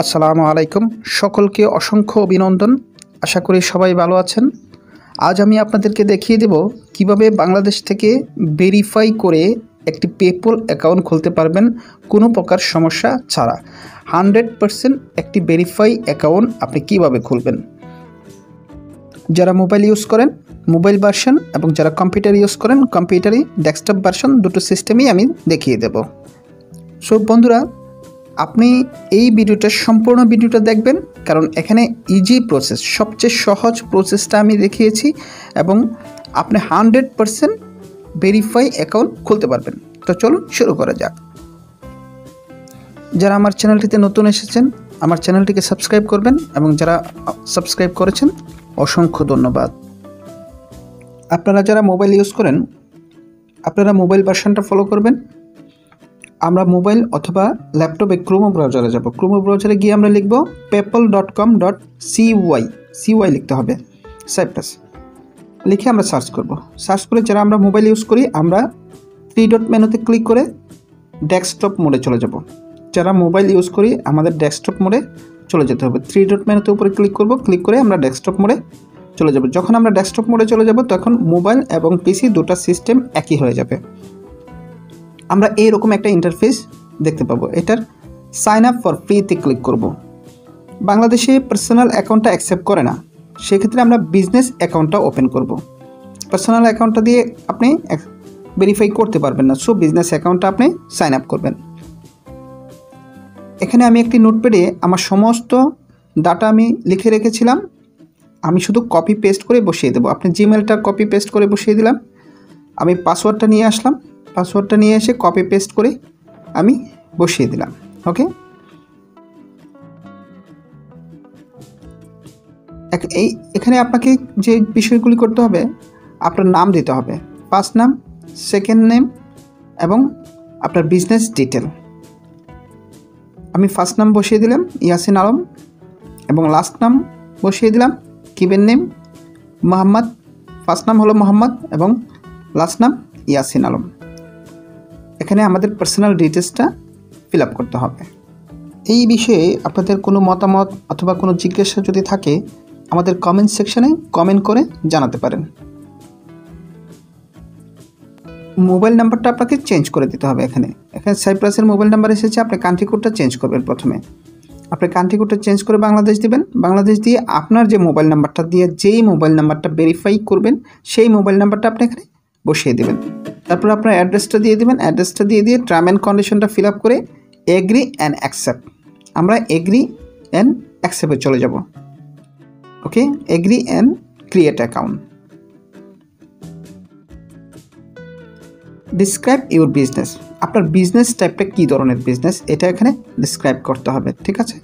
আসসালামু আলাইকুম। সকলকে অসংখ্য অভিনন্দন। আশা করি সবাই ভালো আছেন। আজ আমি আপনাদেরকে দেখিয়ে দেব কিভাবে বাংলাদেশ থেকে ভেরিফাই করে একটি পেপল অ্যাকাউন্ট খুলতে পারবেন কোনো প্রকার সমস্যা ছাড়া। 100% একটি ভেরিফাই অ্যাকাউন্ট আপনি কিভাবে খুলবেন। যারা মোবাইল ইউজ করেন মোবাইল ভার্সন এবং যারা কম্পিউটার ইউজ করেন কম্পিউটারই ডেস্কটপ ভার্সন দুটো সিস্টেমই আমি দেখিয়ে দেব। সো বন্ধুরা, আপনি এই সম্পূর্ণ ভিডিওটা দেখবেন, কারণ এখানে ইজি প্রসেস, সবচেয়ে সহজ প্রসেসটা আমি দেখিয়েছি এবং আপনি 100% ভেরিফাই অ্যাকাউন্ট খুলতে পারবেন। তো চলুন শুরু করা যাক। যারা আমার চ্যানেলটিতে নতুন এসেছেন আমার চ্যানেলটিকে সাবস্ক্রাইব করবেন এবং যারা সাবস্ক্রাইব করেছেন অসংখ্য ধন্যবাদ। আপনারা যারা মোবাইল ইউজ করেন আপনারা মোবাইল ভার্সনটা ফলো করবেন। আমরা মোবাইল অথবা ল্যাপটপে ক্রোমো ব্রাউজারে যাব। ক্রোমো ব্রাউজারে গিয়ে আমরা লিখব paypal.com.cy লিখতে হবে, সাইপ্রাস লিখে আমরা সার্চ করব। সার্চ করে যারা আমরা মোবাইল ইউজ করি আমরা 3 ডট মেনুতে ক্লিক করে ডেস্কটপ মোডে চলে যাব। যারা মোবাইল ইউজ করি আমাদের ডেস্কটপ মোডে চলে যেতে হবে। 3 ডট মেনুতে উপরে ক্লিক করব, ক্লিক করে আমরা ডেস্কটপ মোডে চলে যাব। যখন আমরা ডেস্কটপ মোডে চলে যাব তখন মোবাইল এবং পিসি দুটো সিস্টেম একই হয়ে যাবে। আমরা এইরকম একটা ইন্টারফেস দেখতে পাবো। এটার সাইন আপ ফর ফ্রিতে ক্লিক করব। বাংলাদেশে পার্সোনাল অ্যাকাউন্টটা অ্যাকসেপ্ট করে না, সেক্ষেত্রে আমরা বিজনেস অ্যাকাউন্টটা ওপেন করব। পার্সোনাল অ্যাকাউন্টটা দিয়ে আপনি ভেরিফাই করতে পারবেন না, সো বিজনেস অ্যাকাউন্টটা আপনি সাইন আপ করবেন। এখানে আমি একটি নোটপ্যাডে আমার সমস্ত ডাটা আমি লিখে রেখেছিলাম, আমি শুধু কপি পেস্ট করে বসিয়ে দেবো। আপনি জিমেলটা কপি পেস্ট করে বসিয়ে দিলাম। আমি পাসওয়ার্ডটা নিয়ে আসলাম, পাসওয়ার্ডটা নিয়ে এসে কপি পেস্ট করে আমি বসিয়ে দিলাম। ওকে, এখানে আপনাকে যে বিষয়গুলি করতে হবে, আপনার নাম দিতে হবে, ফার্স্ট নাম, সেকেন্ড নেম এবং আপনার বিজনেস ডিটেল। আমি ফার্স্ট নাম বসিয়ে দিলাম ইয়াসিন আলম এবং লাস্ট নাম বসিয়ে দিলাম কিবেন নেম মোহাম্মদ। ফার্স্ট নাম হলো মোহাম্মদ এবং লাস্ট নাম ইয়াসিন আলম। এখানে আমাদের পার্সোনাল ডিটেলসটা ফিল আপ করতে হবে। এই বিষয়ে আপনাদের কোনো মতামত অথবা কোনো জিজ্ঞাসা যদি থাকে আমাদের কমেন্ট সেকশনে কমেন্ট করে জানাতে পারেন। মোবাইল নাম্বারটা আপনাকে চেঞ্জ করে দিতে হবে। এখানে সাইপ্রাসের মোবাইল নাম্বার এসেছে, আপনি কান্ট্রি কোডটা চেঞ্জ করবেন। প্রথমে আপনি কান্ট্রি কোডটা চেঞ্জ করে বাংলাদেশ দিবেন। বাংলাদেশ দিয়ে আপনার যে মোবাইল নাম্বারটা দিয়ে যেই মোবাইল নাম্বারটা ভেরিফাই করবেন সেই মোবাইল নাম্বারটা আপনি এখানে বসিয়ে দেবেন। তারপর আপনার অ্যাড্রেসটা দিয়ে দেবেন। অ্যাড্রেসটা দিয়ে টার্ম অ্যান্ড কন্ডিশনটা ফিল আপ করে এগ্রি অ্যান্ড অ্যাকসেপ্ট, আমরা এগ্রি অ্যান্ড অ্যাকসেপ্টে চলে যাব। Okay, agree and create account. Describe your business, আপনার বিজনেস টাইপটা কী ধরনের বিজনেস এটা এখানে ডিসক্রাইব করতে হবে। ঠিক আছে,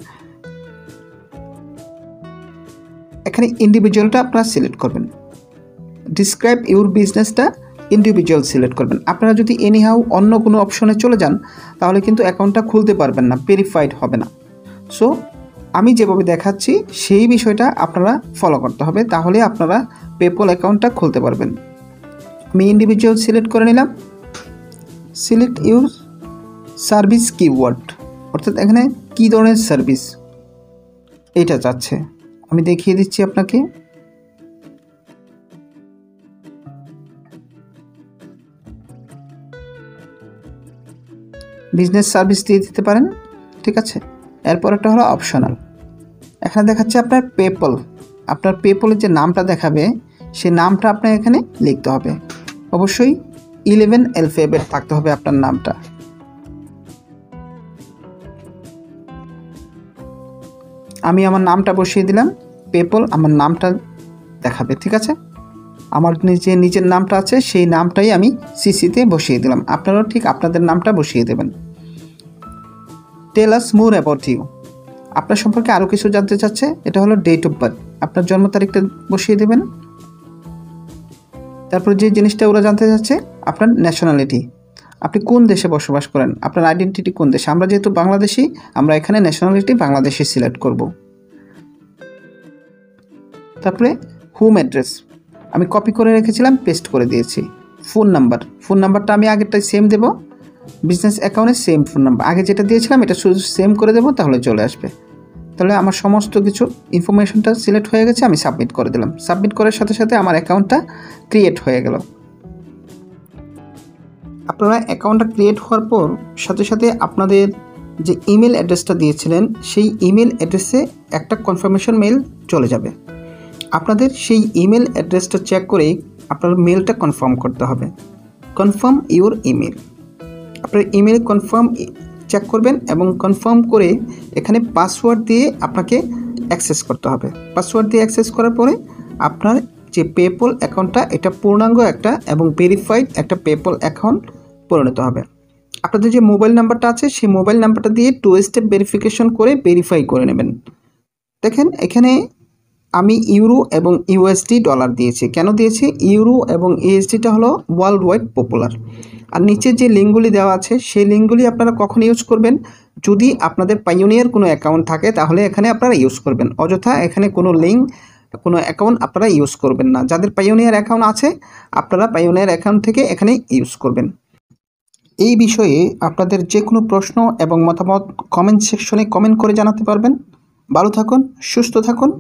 এখানে ইন্ডিভিজুয়ালটা আপনারা সিলেক্ট করবেন। ডিসক্রাইব ইউর বিজনেসটা ইন্ডিভিজুয়াল সিলেক্ট করবেন। আপনারা যদি এনিহাউ অন্য কোনো অপশনে চলে যান তাহলে কিন্তু অ্যাকাউন্টটা খুলতে পারবেন না, ভেরিফাইড হবে না। সো আমি যেভাবে দেখাচ্ছি সেই বিষয়টা আপনারা ফলো করতে হবে, তাহলে আপনারা পেপল অ্যাকাউন্টটা খুলতে পারবেন। আমি ইন্ডিভিজুয়াল সিলেক্ট করে নিলাম। সিলেক্ট ইউর সার্ভিস কিওয়ার্ড, অর্থাৎ এখানে কী ধরনের সার্ভিস এটা চাচ্ছে, আমি দেখিয়ে দিচ্ছি আপনাকে। বিজনেস সার্ভিস দিয়ে দিতে পারেন। ঠিক আছে, এরপর একটা হলো অপশনাল। এখানে দেখাচ্ছে আপনার পেপল, আপনার পেপলের যে নামটা দেখাবে সেই নামটা আপনার এখানে লিখতে হবে। অবশ্যই 11 অ্যালফাবেট থাকতে হবে আপনার নামটা। আমি আমার নামটা বসিয়ে দিলাম, পেপল আমার নামটা দেখাবে। ঠিক আছে, আমার নিজের নামটা আছে সেই নামটাই আমি সিসিতে বসিয়ে দিলাম। আপনারাও ঠিক আপনাদের নামটা বসিয়ে দেবেন। টেল আস মোর অ্যাবাউট ইউ, আপনার সম্পর্কে আরও কিছু জানতে চাচ্ছে, এটা হলো ডেট অফ বার্থ, আপনার জন্ম তারিখটা বসিয়ে দেবেন। তারপর যে জিনিসটা ওরা জানতে চাচ্ছে আপনার ন্যাশনালিটি, আপনি কোন দেশে বসবাস করেন, আপনার আইডেন্টিটি কোন দেশে। আমরা যেহেতু বাংলাদেশি আমরা এখানে ন্যাশনালিটি বাংলাদেশি সিলেক্ট করব। তারপরে হোম অ্যাড্রেস আমি কপি করে রেখেছিলাম, পেস্ট করে দিয়েছি। ফোন নাম্বারটা আমি আগেরটাই সেম দেবো, বিজনেস অ্যাকাউন্টে সেম ফোন নাম্বার, আগে যেটা দিয়েছিলাম এটা শুধু সেম করে দেবো, তাহলে চলে আসবে। তাহলে আমার সমস্ত কিছু ইনফরমেশনটা সিলেক্ট হয়ে গেছে, আমি সাবমিট করে দিলাম। সাবমিট করার সাথে সাথে আমার অ্যাকাউন্টটা ক্রিয়েট হয়ে গেল। আপনারা অ্যাকাউন্টটা ক্রিয়েট হওয়ার পর সাথে সাথে আপনাদের যে ইমেল অ্যাড্রেসটা দিয়েছিলেন সেই ইমেল অ্যাড্রেসে একটা কনফার্মেশন মেল চলে যাবে। আপনাদের সেই ইমেল অ্যাড্রেসটা চেক করে আপনার মেলটা কনফার্ম করতে হবে। কনফার্ম ইউর ইমেল, আপনার ইমেল কনফার্ম চেক করবেন এবং কনফার্ম করে এখানে পাসওয়ার্ড দিয়ে আপনাকে অ্যাক্সেস করতে হবে। পাসওয়ার্ড দিয়ে অ্যাক্সেস করার পরে আপনার যে পেপল অ্যাকাউন্টটা এটা পূর্ণাঙ্গ একটা এবং ভেরিফাইড একটা পেপল অ্যাকাউন্ট পরিণত হবে। আপনাদের যে মোবাইল নাম্বারটা আছে সেই মোবাইল নাম্বারটা দিয়ে 2 স্টেপ ভেরিফিকেশন করে ভেরিফাই করে নেবেন। দেখেন এখানে আমি ইউরো এবং ইউএসডি ডলার দিয়েছি। কেন দিয়েছি? ইউরো এবং ইউএসডিটা হলো ওয়ার্ল্ড ওয়াইড পপুলার। আর নিচে যে লিঙ্কগুলি দেওয়া আছে সেই লিঙ্কগুলি আপনারা কখন ইউজ করবেন? যদি আপনাদের পাইওনিয়ার কোনো অ্যাকাউন্ট থাকে তাহলে এখানে আপনারা ইউজ করবেন। অযথা এখানে কোনো লিঙ্ক কোনো অ্যাকাউন্ট আপনারা ইউজ করবেন না। যাদের পাইওনিয়ার অ্যাকাউন্ট আছে আপনারা পাইওনিয়ার অ্যাকাউন্ট থেকে এখানে ইউজ করবেন। এই বিষয়ে আপনাদের যে কোনো প্রশ্ন এবং মতামত কমেন্ট সেকশনে কমেন্ট করে জানাতে পারবেন। ভালো থাকুন, সুস্থ থাকুন।